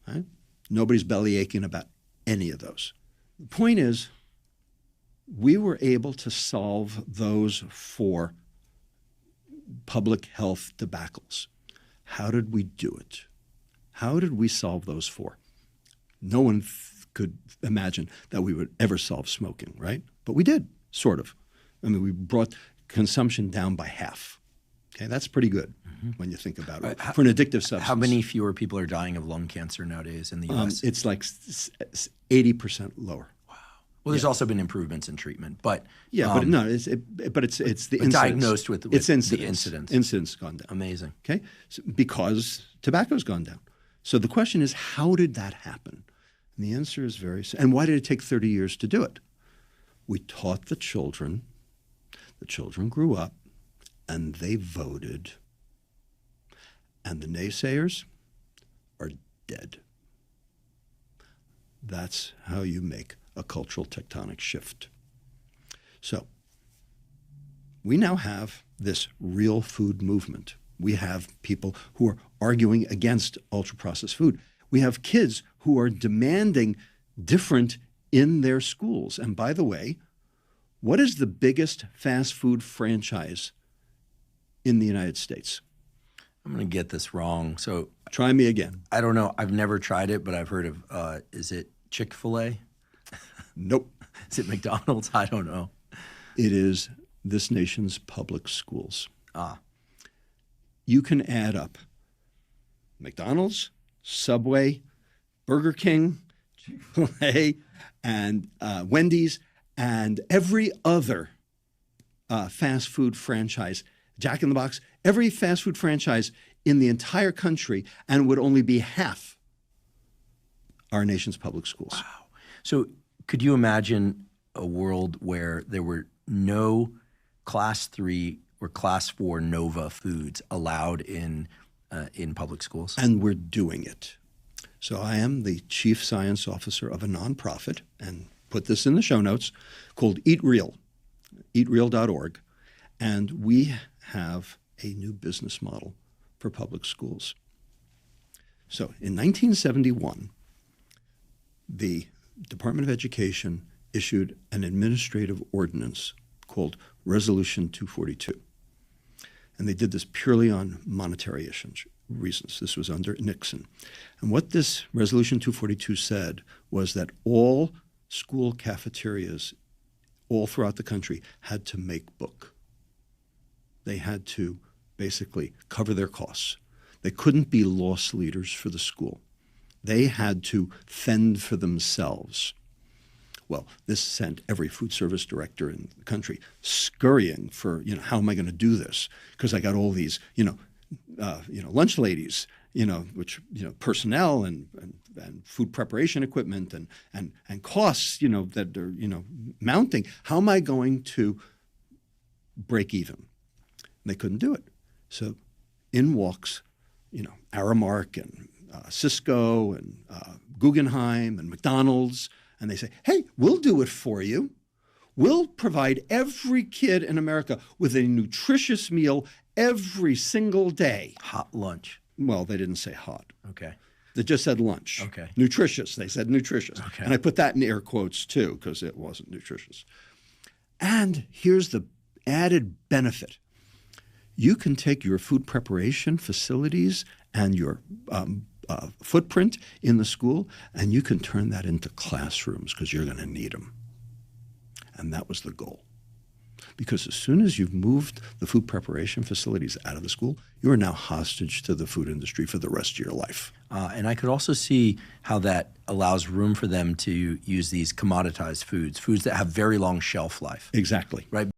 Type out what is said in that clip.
Right? Nobody's belly aching about any of those. The point is, we were able to solve those 4 public health debacles. How did we do it? How did we solve those 4? No one could imagine that we would ever solve smoking, right? But we did, sort of. I mean, we brought consumption down by half. Okay, that's pretty good when you think about it. For an addictive substance. How many fewer people are dying of lung cancer nowadays in the U.S.? It's like 80% lower. Well, there's also been improvements in treatment, but but no, it's the incidence. Diagnosed with it's the incidence. Incidence gone down. Amazing. Okay, because tobacco's gone down. So the question is, how did that happen? And the answer is and why did it take 30 years to do it? We taught the children grew up, and they voted, and the naysayers are dead. That's how you make a cultural tectonic shift. So we now have this real food movement. We have people who are arguing against ultra-processed food. We have kids who are demanding different in their schools. And by the way, what is the biggest fast food franchise in the United States? I'm going to get this wrong. So try me again. I don't know. I've never tried it, but I've heard of, is it Chick-fil-A? Nope. Is it McDonald's? I don't know. It is this nation's public schools. Ah. You can add up McDonald's, Subway, Burger King, Chick-fil-A, and Wendy's, and every other fast food franchise, Jack in the Box, every fast food franchise in the entire country, and would only be half our nation's public schools. Wow. So could you imagine a world where there were no class 3 or class 4 NOVA foods allowed in public schools? And we're doing it. So I am the chief science officer of a nonprofit, and put this in the show notes, called Eat Real, eatreal.org. And we have a new business model for public schools. So in 1971, the Department of Education issued an administrative ordinance called Resolution 242. And they did this purely on monetary reasons. This was under Nixon. And what this Resolution 242 said was that all school cafeterias all throughout the country had to make book. They had to basically cover their costs. They couldn't be loss leaders for the school. They had to fend for themselves. Well, this sent every food service director in the country scurrying for, how am I going to do this? Because I got all these, lunch ladies, which, personnel and food preparation equipment and costs, that are, mounting. How am I going to break even? And they couldn't do it. So in walks, Aramark and Cisco and Guggenheim and McDonald's, and they say, hey, we'll do it for you. We'll provide every kid in America with a nutritious meal every single day. Hot lunch. Well, they didn't say hot. Okay. They just said lunch. Okay. Nutritious. They said nutritious. Okay. And I put that in air quotes too, because it wasn't nutritious. And here's the added benefit. You can take your food preparation facilities and your footprint in the school, and you can turn that into classrooms because you're going to need them. And that was the goal. Because as soon as you've moved the food preparation facilities out of the school, you are now hostage to the food industry for the rest of your life. And I could also see how that allows room for them to use these commoditized foods that have very long shelf life. Exactly. Right?